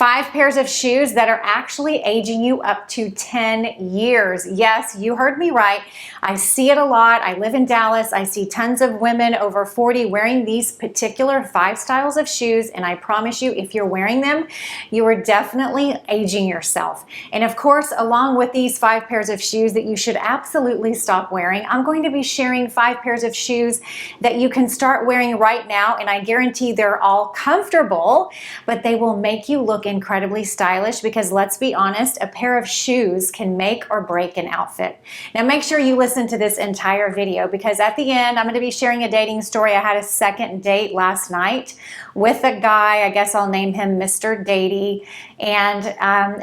5 pairs of shoes that are actually aging you up to 10 years. Yes, you heard me right. I see it a lot. I live in Dallas. I see tons of women over 40 wearing these particular 5 styles of shoes, and I promise you, if you're wearing them, you are definitely aging yourself. And of course, along with these 5 pairs of shoes that you should absolutely stop wearing, I'm going to be sharing 5 pairs of shoes that you can start wearing right now, and I guarantee they're all comfortable, but they will make you look incredibly stylish, because let's be honest, a pair of shoes can make or break an outfit. Now make sure you listen to this entire video, because at the end I'm going to be sharing a dating story. I had a second date last night with a guy. I guess I'll name him Mr. Datey. And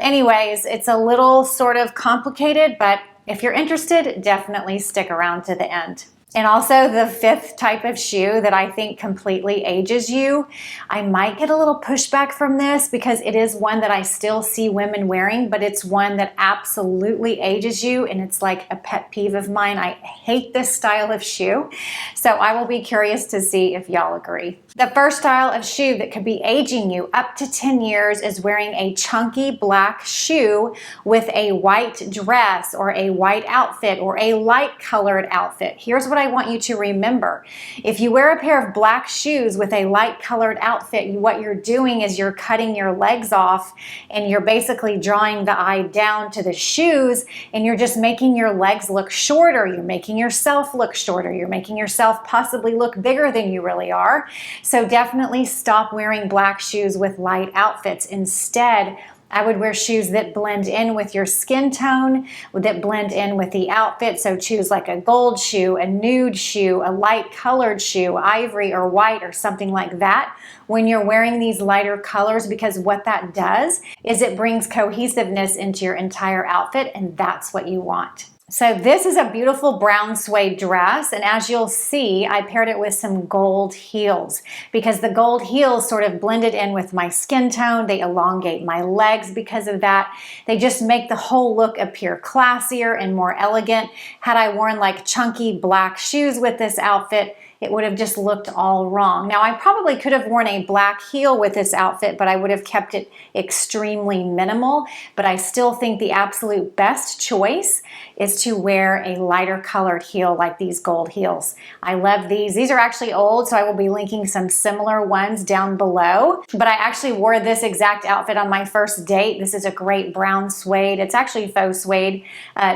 anyways, it's a little sort of complicated, but if you're interested, definitely stick around to the end. And also the 5th type of shoe that I think completely ages you. I might get a little pushback from this because it is one that I still see women wearing, but it's one that absolutely ages you, and it's like a pet peeve of mine. I hate this style of shoe. So I will be curious to see if y'all agree. The first style of shoe that could be aging you up to 10 years is wearing a chunky black shoe with a white dress or a white outfit or a light colored outfit. Here's what I want you to remember. If you wear a pair of black shoes with a light colored outfit, what you're doing is you're cutting your legs off, and you're basically drawing the eye down to the shoes, and you're just making your legs look shorter. You're making yourself look shorter. You're making yourself possibly look bigger than you really are. So definitely stop wearing black shoes with light outfits. Instead, I would wear shoes that blend in with your skin tone, that blend in with the outfit. So choose like a gold shoe, a nude shoe, a light colored shoe, ivory or white or something like that when you're wearing these lighter colors, because what that does is it brings cohesiveness into your entire outfit, and that's what you want. So this is a beautiful brown suede dress, and as you'll see, I paired it with some gold heels because the gold heels sort of blended in with my skin tone. They elongate my legs because of that. They just make the whole look appear classier and more elegant. Had I worn like chunky black shoes with this outfit, it would have just looked all wrong. Now, I probably could have worn a black heel with this outfit, but I would have kept it extremely minimal. But I still think the absolute best choice is to wear a lighter colored heel like these gold heels. I love these. These are actually old, so I will be linking some similar ones down below. But I actually wore this exact outfit on my first date. This is a great brown suede. It's actually faux suede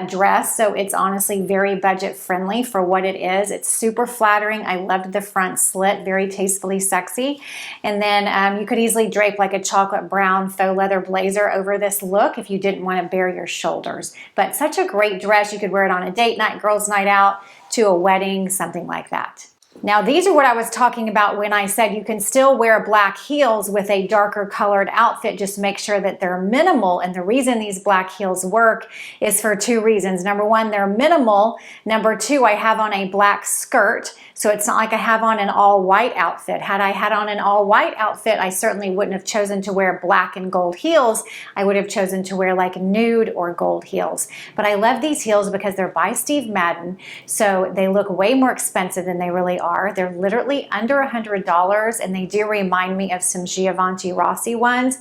dress, so it's honestly very budget friendly for what it is. It's super flattering. I loved the front slit, very tastefully sexy. And then you could easily drape like a chocolate brown faux leather blazer over this look if you didn't want to bare your shoulders. But such a great dress. You could wear it on a date night, girls' night out, to a wedding, something like that. Now, these are what I was talking about when I said you can still wear black heels with a darker colored outfit. Just make sure that they're minimal. And the reason these black heels work is for 2 reasons. Number 1, they're minimal. Number 2, I have on a black skirt. So it's not like I have on an all-white outfit. Had I had on an all-white outfit, I certainly wouldn't have chosen to wear black and gold heels. I would have chosen to wear like nude or gold heels. But I love these heels because they're by Steve Madden, so they look way more expensive than they really are. They're literally under $100, and they do remind me of some Giovanni Rossi ones,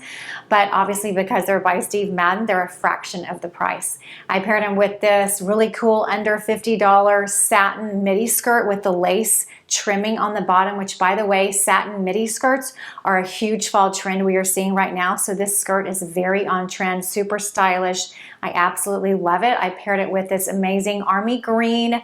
but obviously because they're by Steve Madden, they're a fraction of the price. I paired them with this really cool under $50 satin midi skirt with the lace trimming on the bottom, which, by the way, satin midi skirts are a huge fall trend we are seeing right now. So this skirt is very on trend, super stylish. I absolutely love it. I paired it with this amazing army green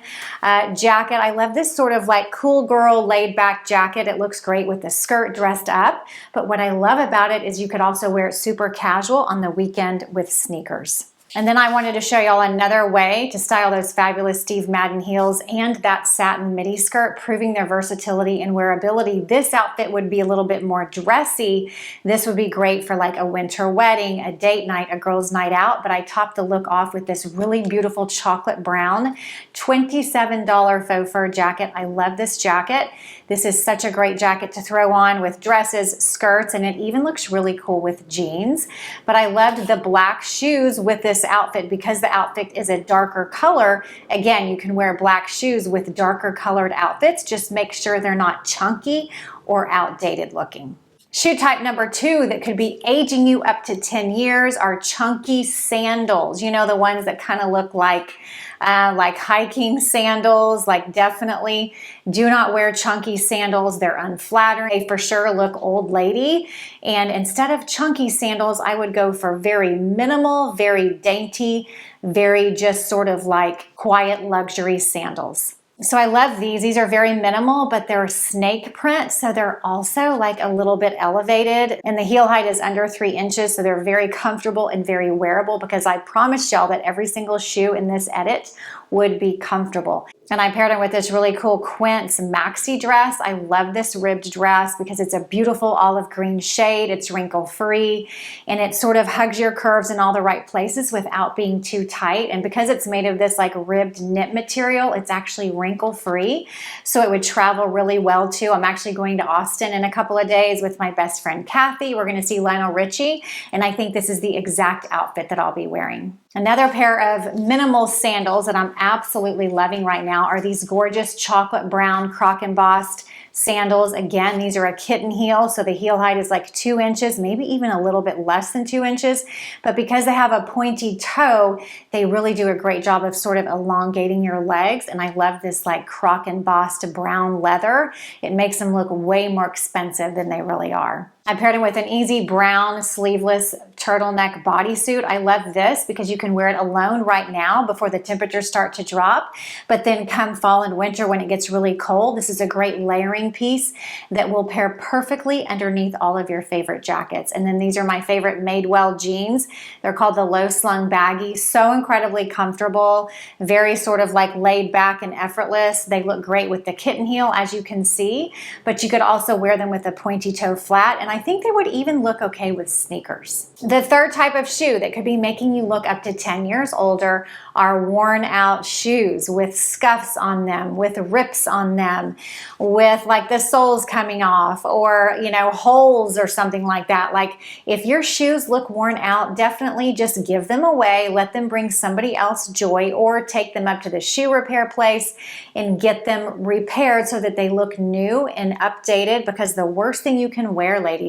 jacket. I love this sort of like cool girl laid back jacket. It looks great with the skirt dressed up. But what I love about it is you could also wear it super casual on the weekend with sneakers. And then I wanted to show y'all another way to style those fabulous Steve Madden heels and that satin midi skirt, proving their versatility and wearability. This outfit would be a little bit more dressy. This would be great for like a winter wedding, a date night, a girls' night out, but I topped the look off with this really beautiful chocolate brown $27 faux fur jacket. I love this jacket. This is such a great jacket to throw on with dresses, skirts, and it even looks really cool with jeans. But I loved the black shoes with this outfit because the outfit is a darker color. Again, you can wear black shoes with darker colored outfits. Just make sure they're not chunky or outdated looking. Shoe type number 2 that could be aging you up to 10 years are chunky sandals. You know, the ones that kind of look like hiking sandals. Like, definitely do not wear chunky sandals. They're unflattering. They for sure look old lady. And instead of chunky sandals, I would go for very minimal, very dainty, very just sort of like quiet luxury sandals. So I love these. These are very minimal, but they're snake print, so they're also like a little bit elevated. And the heel height is under 3 inches, so they're very comfortable and very wearable, because I promised y'all that every single shoe in this edit would be comfortable. And I paired it with this really cool Quince maxi dress. I love this ribbed dress because it's a beautiful olive green shade. It's wrinkle free, and it sort of hugs your curves in all the right places without being too tight. And because it's made of this like ribbed knit material, it's actually wrinkle free. So it would travel really well too. I'm actually going to Austin in a couple of days with my best friend Kathy. We're going to see Lionel Richie, and I think this is the exact outfit that I'll be wearing. Another pair of minimal sandals that I'm absolutely loving right now are these gorgeous chocolate brown croc embossed sandals. Again, these are a kitten heel, so the heel height is like 2 inches, maybe even a little bit less than 2 inches. But because they have a pointy toe, they really do a great job of sort of elongating your legs. And I love this like croc embossed brown leather. It makes them look way more expensive than they really are. I paired them with an easy brown sleeveless turtleneck bodysuit. I love this because you can wear it alone right now before the temperatures start to drop. But then come fall and winter when it gets really cold, this is a great layering piece that will pair perfectly underneath all of your favorite jackets. And then these are my favorite Madewell jeans. They're called the low slung baggy. So incredibly comfortable, very sort of like laid back and effortless. They look great with the kitten heel, as you can see, but you could also wear them with a pointy toe flat. And I think they would even look okay with sneakers. The third type of shoe that could be making you look up to 10 years older are worn out shoes with scuffs on them, with rips on them, with like the soles coming off, or, you know, holes or something like that. Like, if your shoes look worn out, definitely just give them away, let them bring somebody else joy, or take them up to the shoe repair place and get them repaired so that they look new and updated, because the worst thing you can wear, ladies,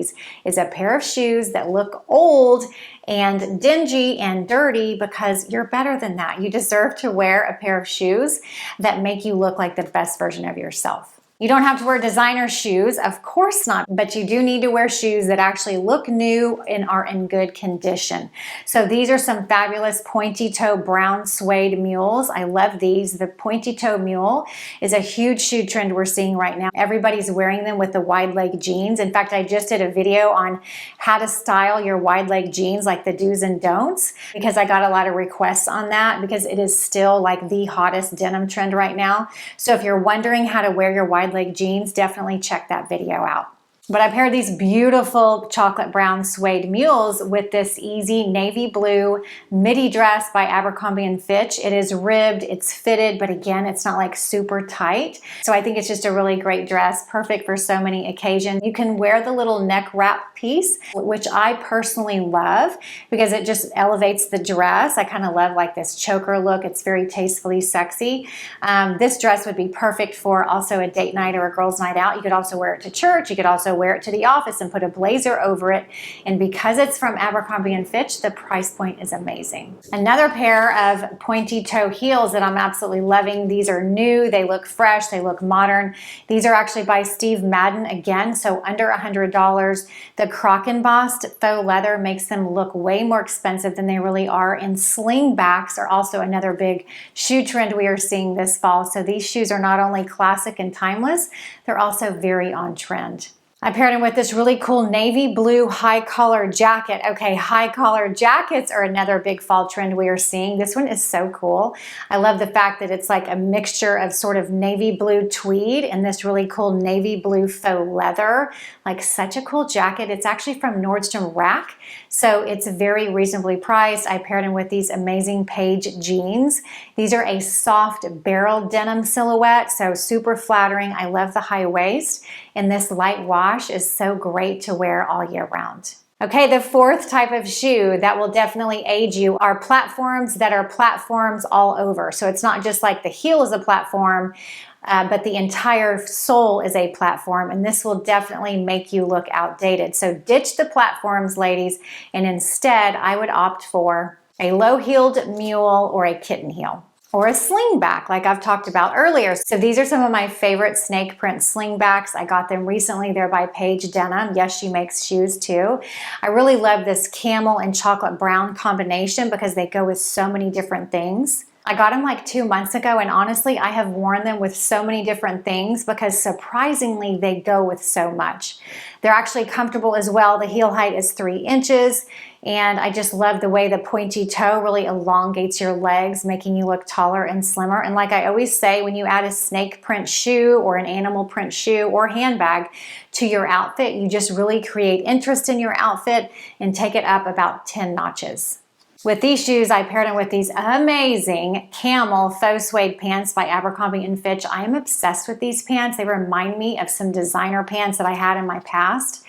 is a pair of shoes that look old and dingy and dirty, because you're better than that. You deserve to wear a pair of shoes that make you look like the best version of yourself. You don't have to wear designer shoes, of course not, but you do need to wear shoes that actually look new and are in good condition. So these are some fabulous pointy toe brown suede mules. I love these. The pointy toe mule is a huge shoe trend we're seeing right now. Everybody's wearing them with the wide leg jeans. In fact, I just did a video on how to style your wide leg jeans, like the do's and don'ts, because I got a lot of requests on that, because it is still like the hottest denim trend right now. So if you're wondering how to wear your wide leg jeans, definitely check that video out. But I paired these beautiful chocolate brown suede mules with this easy navy blue midi dress by Abercrombie & Fitch. It is ribbed, it's fitted, but again, it's not like super tight. So I think it's just a really great dress, perfect for so many occasions. You can wear the little neck wrap piece, which I personally love because it just elevates the dress. I kind of love like this choker look. It's very tastefully sexy. This dress would be perfect for also a date night or a girls' night out. You could also wear it to church. You could also wear it to the office and put a blazer over it. And because it's from Abercrombie & Fitch, the price point is amazing. Another pair of pointy toe heels that I'm absolutely loving. These are new, they look fresh, they look modern. These are actually by Steve Madden again, so under $100. The croc embossed faux leather makes them look way more expensive than they really are. And slingbacks are also another big shoe trend we are seeing this fall. So these shoes are not only classic and timeless, they're also very on trend. I paired them with this really cool navy blue high collar jacket. Okay, high collar jackets are another big fall trend we are seeing. This one is so cool. I love the fact that it's like a mixture of sort of navy blue tweed and this really cool navy blue faux leather. Like, such a cool jacket. It's actually from Nordstrom Rack, so it's very reasonably priced. I paired them with these amazing Paige jeans. These are a soft barrel denim silhouette, so super flattering. I love the high waist, and this light wash is so great to wear all year round. Okay, the fourth type of shoe that will definitely age you are platforms that are platforms all over. So it's not just like the heel is a platform. but the entire sole is a platform, and this will definitely make you look outdated. So ditch the platforms, ladies, and instead I would opt for a low-heeled mule or a kitten heel, or a slingback like I've talked about earlier. So these are some of my favorite snake print slingbacks. I got them recently. They're by Paige Denim. Yes, she makes shoes too. I really love this camel and chocolate brown combination because they go with so many different things. I got them like 2 months ago, and honestly, I have worn them with so many different things because surprisingly, they go with so much. They're actually comfortable as well. The heel height is 3 inches, and I just love the way the pointy toe really elongates your legs, making you look taller and slimmer. And like I always say, when you add a snake print shoe or an animal print shoe or handbag to your outfit, you just really create interest in your outfit and take it up about 10 notches. With these shoes, I paired them with these amazing camel faux suede pants by Abercrombie & Fitch. I am obsessed with these pants. They remind me of some designer pants that I had in my past,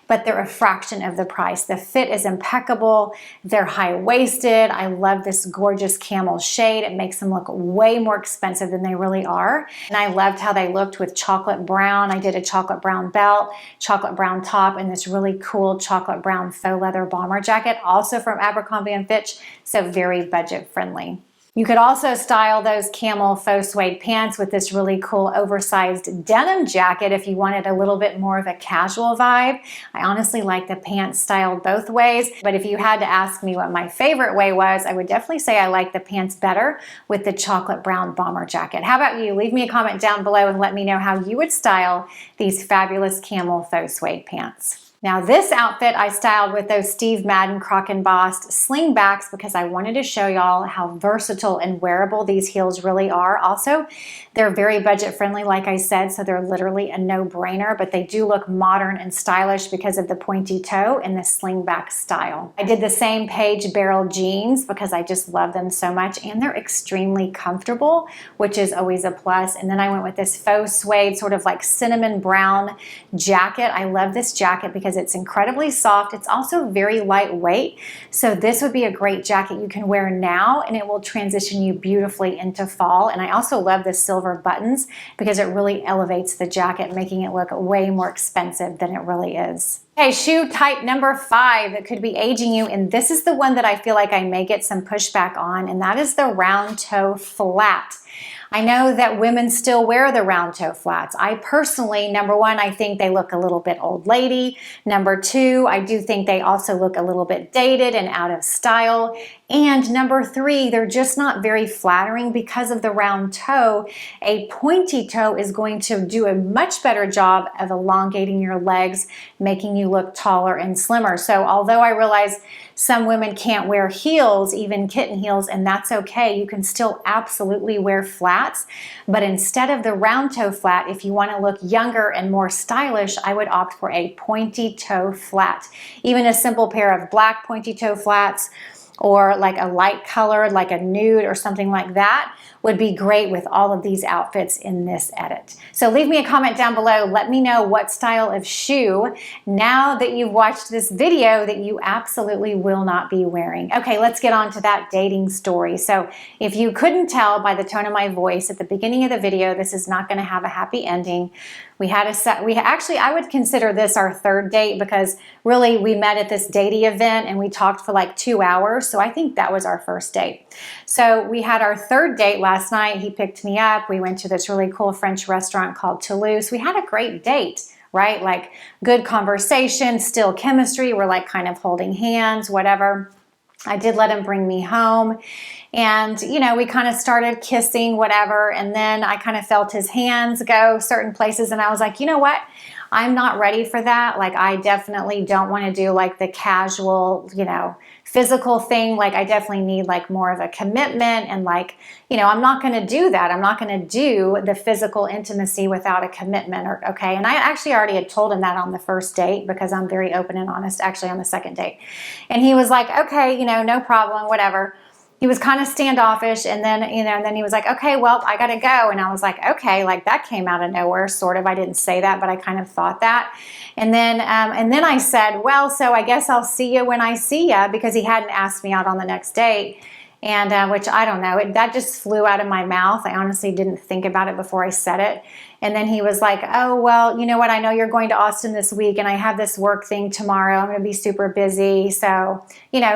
but they're a fraction of the price. The fit is impeccable. They're high-waisted. I love this gorgeous camel shade. It makes them look way more expensive than they really are. And I loved how they looked with chocolate brown. I did a chocolate brown belt, chocolate brown top, and this really cool chocolate brown faux leather bomber jacket, also from Abercrombie & Fitch, so very budget friendly. You could also style those camel faux suede pants with this really cool oversized denim jacket if you wanted a little bit more of a casual vibe. I honestly like the pants styled both ways, but if you had to ask me what my favorite way was, I would definitely say I like the pants better with the chocolate brown bomber jacket. How about you? Leave me a comment down below and let me know how you would style these fabulous camel faux suede pants. Now this outfit I styled with those Steve Madden croc embossed slingbacks because I wanted to show y'all how versatile and wearable these heels really are. Also, they're very budget friendly, like I said, so they're literally a no-brainer, but they do look modern and stylish because of the pointy toe and the slingback style. I did the same Paige Barrel jeans because I just love them so much, and they're extremely comfortable, which is always a plus. And then I went with this faux suede sort of like cinnamon brown jacket. I love this jacket because it's incredibly soft. It's also very lightweight. So this would be a great jacket you can wear now, and it will transition you beautifully into fall. And I also love the silver buttons because it really elevates the jacket, making it look way more expensive than it really is. Okay, shoe type number 5 that could be aging you, and this is the one that I feel like I may get some pushback on, and that is the round toe flat. I know that women still wear the round toe flats. I personally, number one, I think they look a little bit old lady. Number two, I do think they also look a little bit dated and out of style. And number three, they're just not very flattering because of the round toe. A pointy toe is going to do a much better job of elongating your legs, making you look taller and slimmer. So although I realize some women can't wear heels, even kitten heels, and that's okay. You can still absolutely wear flats, but instead of the round toe flat, if you want to look younger and more stylish, I would opt for a pointy toe flat. Even a simple pair of black pointy toe flats or like a light color, like a nude or something like that would be great with all of these outfits in this edit. So leave me a comment down below. Let me know what style of shoe, now that you've watched this video, that you absolutely will not be wearing. Okay, let's get on to that dating story. So if you couldn't tell by the tone of my voice at the beginning of the video, this is not going to have a happy ending. I would consider this our third date because really we met at this dating event and we talked for like 2 hours. So I think that was our first date. So we had our third date last night. He picked me up. We went to this really cool French restaurant called Toulouse. We had a great date, right? Like good conversation, still chemistry. We're like kind of holding hands, whatever. I did let him bring me home. And, you know, we kind of started kissing, whatever. And then I kind of felt his hands go certain places. And I was like, you know what? I'm not ready for that. Like, I definitely don't want to do like the casual, you know, physical thing. Like, I definitely need like more of a commitment. And like, you know, I'm not going to do that. I'm not going to do the physical intimacy without a commitment. Or, okay. And I actually already had told him that on the first date because I'm very open and honest, actually on the second date. And he was like, okay, you know, no problem, whatever. He was kind of standoffish, and then, you know, and then he was like, okay, well, I got to go. And I was like, okay, like that came out of nowhere, sort of. I didn't say that, but I kind of thought that. And then I said, well, so I guess I'll see you when I see you, because he hadn't asked me out on the next date. And which I don't know, that just flew out of my mouth. I honestly didn't think about it before I said it. And then he was like, oh, well, you know what? I know you're going to Austin this week and I have this work thing tomorrow. I'm going to be super busy. So,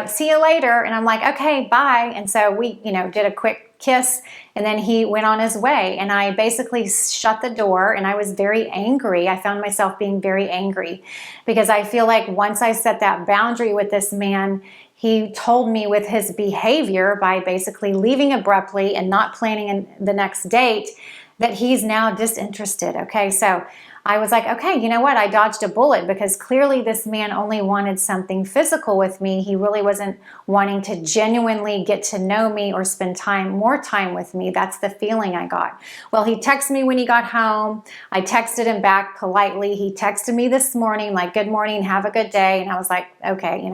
see you later. And I'm like, okay, bye. And so we, did a quick kiss and then he went on his way. And I basically shut the door and I was very angry. I found myself being very angry because I feel like once I set that boundary with this man, he told me with his behavior by basically leaving abruptly and not planning the next date that he's now disinterested. Okay, so I was like, okay, you know what? I dodged a bullet because clearly this man only wanted something physical with me. He really wasn't wanting to genuinely get to know me or spend more time with me. That's the feeling I got. Well, he texted me when he got home. I texted him back politely. He texted me this morning like, good morning, have a good day. And I was like, okay,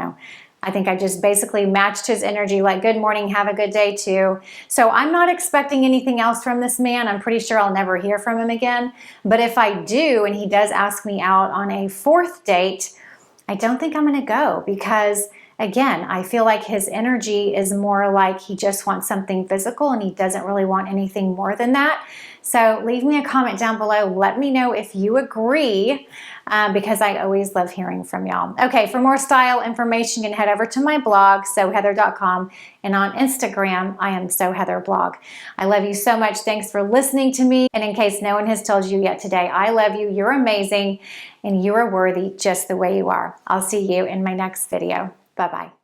I think I just basically matched his energy like, good morning, have a good day too. So I'm not expecting anything else from this man. I'm pretty sure I'll never hear from him again. But if I do, and he does ask me out on a fourth date, I don't think I'm going to go because, again, I feel like his energy is more like he just wants something physical and he doesn't really want anything more than that. So leave me a comment down below. Let me know if you agree because I always love hearing from y'all. Okay, for more style information, you can head over to my blog, soheather.com, and on Instagram, I am soheatherblog. I love you so much. Thanks for listening to me. And in case no one has told you yet today, I love you. You're amazing and you are worthy just the way you are. I'll see you in my next video. Bye-bye.